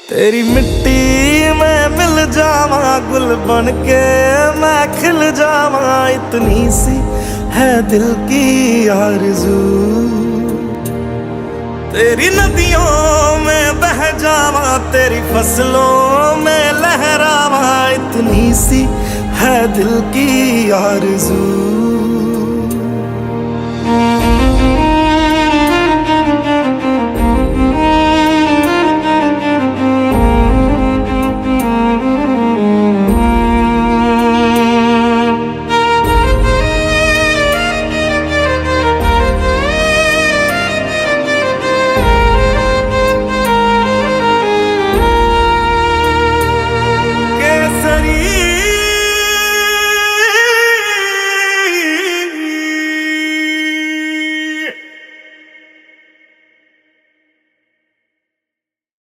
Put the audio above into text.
तेरी मिट्टी में मिल जावा, गुल बन के मैं खिल जावा, इतनी सी है दिल की आरज़ू। तेरी नदियों में बह जावा, तेरी फसलों में लहरावा, इतनी सी है दिल की आरज़ू।